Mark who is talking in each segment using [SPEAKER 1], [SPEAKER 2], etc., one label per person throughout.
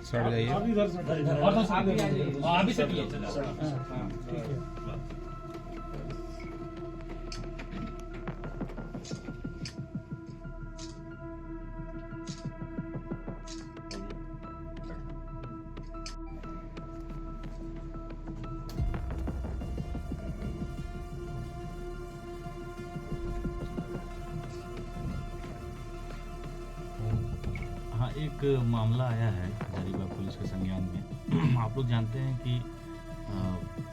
[SPEAKER 1] Sir जाइए।
[SPEAKER 2] अभी सटिए
[SPEAKER 3] ठीक है।
[SPEAKER 4] हाँ, एक मामला आया है हजारीबाग पुलिस के संज्ञान में। आप लोग जानते हैं कि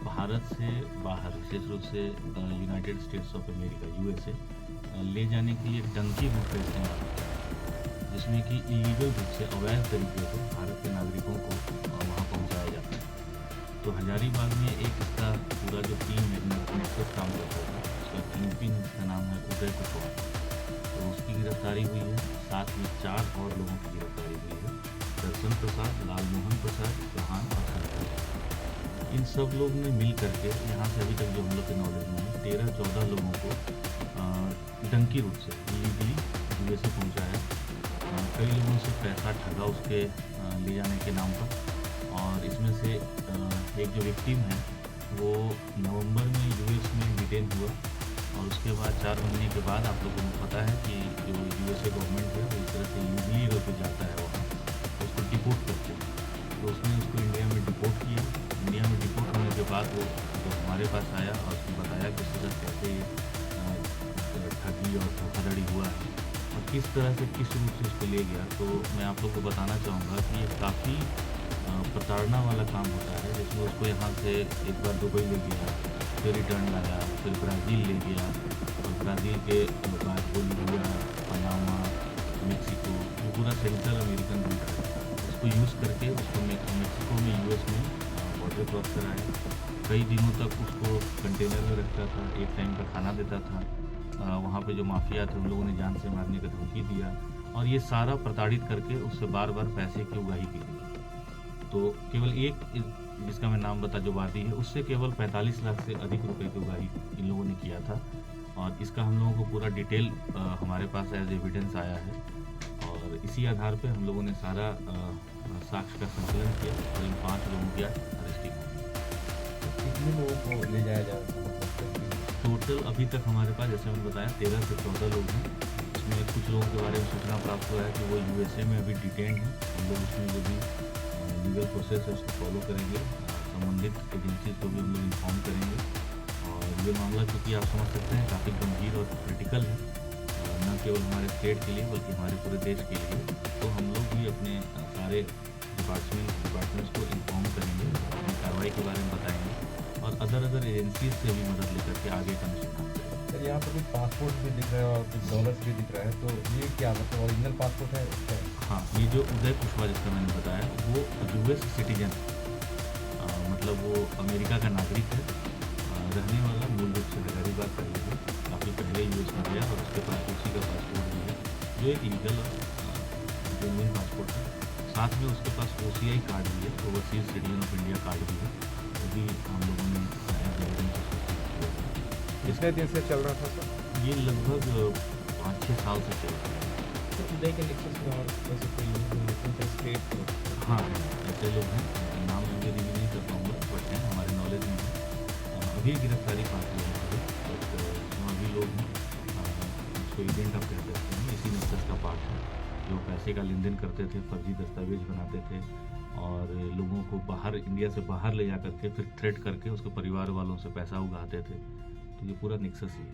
[SPEAKER 4] भारत से बाहर, विशेष रूप से United states of America USA ले जाने के लिए एक डंकी रूट का इस्तेमाल होता है, जिसमें कि इलीगल रूप से, अवैध तरीके से भारत के नागरिकों को वहाँ पहुँचाया जाता है। तो हजारीबाग में एक इसका पूरा जो टीम है, नेटवर्क काम करता है, उसका किंगपिन, उसका नाम है उदय कुशवाहा। तो उसकी गिरफ्तारी हुई है, साथ में 4 और लोगों की गिरफ्तारी हुई है, दर्शन प्रसाद, लालमोहन प्रसाद, चौहान और संतोष। इन सब लोग ने मिल करके यहाँ से अभी तक जो हम लोग के नॉलेज में है 13-14 लोगों को डंकी रूट से इलीगली यूएसए पहुँचाया। कई लोगों से पैसा ठगा उसके ले जाने के नाम पर, और इसमें से एक जो विक्टिम है वो नवंबर में यूएस में डिटेन हुआ, और उसके बाद 4 महीने के बाद आप लोगों को पता है कि जो यूएसए गवर्नमेंट है वो इस तरह से लीगली अगर कोई जाता है वहाँ तो उसको डिपोर्ट करते हैं। तो उसने उसको इंडिया में डिपोर्ट किया। इंडिया में डिपोर्ट होने के बाद वो जब हमारे पास आया और उसने बताया कि उसके साथ कैसे ठगी और धोखाधड़ी हुआ है और किस तरह से, किस रूप से उसको ले गया, तो मैं आप लोग को बताना चाहूँगा कि ये काफ़ी प्रताड़ना वाला काम होता है, जिसमें उसको यहाँ से एक बार दुबई ले गया, फिर रिटर्न लाया, फिर ब्राज़ील ले गया, और ब्राज़ील के बाद बोलिविया, पनामा, मेक्सिको, ये पूरा सेंट्रल अमेरिकन रूट है। उसको यूज़ करके उसको मेक्सिको में, यूएस में बॉर्डर क्रॉस कराया। कई दिनों तक उसको कंटेनर में रखता था, एक टाइम का खाना देता था। वहाँ पे जो माफिया थे उन लोगों ने जान से मारने का धमकी दिया, और ये सारा प्रताड़ित करके उससे बार बार पैसे की उगाही की गई। तो केवल एक जिसका मैं नाम बता, जो वादी है, उससे केवल 45 लाख से अधिक रुपए की उगाही इन लोगों ने किया था, और इसका हम लोगों को पूरा डिटेल हमारे पास एज एविडेंस आया है, और इसी आधार पे हम लोगों ने सारा साक्ष्य का संकलन किया और इन 5 लोगों की अरेस्टिंग हुई।
[SPEAKER 1] कितने लोगों को ले जाया जा रहा है?
[SPEAKER 4] टोटल अभी तक हमारे पास, जैसे मैंने बताया, 13 से 14 लोग हैं। इसमें कुछ लोगों के बारे में सूचना प्राप्त हुआ है कि वो यूएसए में अभी डिटेन हैं। हम लोग उसमें जो भी लीगल प्रोसेस है उसको फॉलो करेंगे, संबंधित एजेंसी को भी हम लोग इन्फॉर्म करेंगे। और ये मामला, क्योंकि आप समझ सकते हैं, काफ़ी गंभीर और क्रिटिकल है, न केवल हमारे स्टेट के लिए बल्कि हमारे पूरे देश के लिए। तो हम लोग भी अपने सारे डिपार्टमेंट्स को इन्फॉर्म करेंगे, अपनी कार्रवाई के बारे में बताएंगे, और अदर एजेंसीज से भी मदद लेकर के आगे का अनुसंधान करेंगे।
[SPEAKER 1] सर, यहाँ पर कुछ पासपोर्ट भी दिख रहा है और कुछ डॉलर्स भी दिख रहा है, तो ये क्या मतलब ओरिजिनल पासपोर्ट है क्या?
[SPEAKER 4] हाँ, ये जो उदय कुशवाहा जिसका मैंने बताया वो यूएस सिटीजन है, मतलब वो अमेरिका का नागरिक है, रहने वाला मूल रूप से हजारीबाग का ही है। काफ़ी पहले यूएस में गया और उसके पास उसी का पासपोर्ट भी है, जो एक लीगल और जेन्युइन पासपोर्ट है। साथ में उसके पास OCI कार्ड भी है, overseas citizen of India card भी है, वो भी हम लोगों ने
[SPEAKER 1] कितने दिन से चल रहा था सर?
[SPEAKER 4] ये लगभग 5-6 साल से चल रहा है।
[SPEAKER 3] उदय के नेक्सस में और वैसे कोई स्टेट
[SPEAKER 4] हाँ, ऐसे लोग हैं, नाम मुझे रिवील नहीं कर पाऊँगा, बट हैं हमारे नॉलेज में है। अभी गिरफ्तारी 5 लोगों की, बट जो अभी लोग हैं उसको एजेंट आप कह सकते हैं, इसी नेक्सस का पार्ट है, जो पैसे का लेन देन करते थे, फर्जी दस्तावेज बनाते थे और लोगों को बाहर, इंडिया से बाहर ले जा करके फिर थ्रेट करके उसके परिवार वालों से पैसा उगाते थे। तो ये पूरा नेक्सस ही है।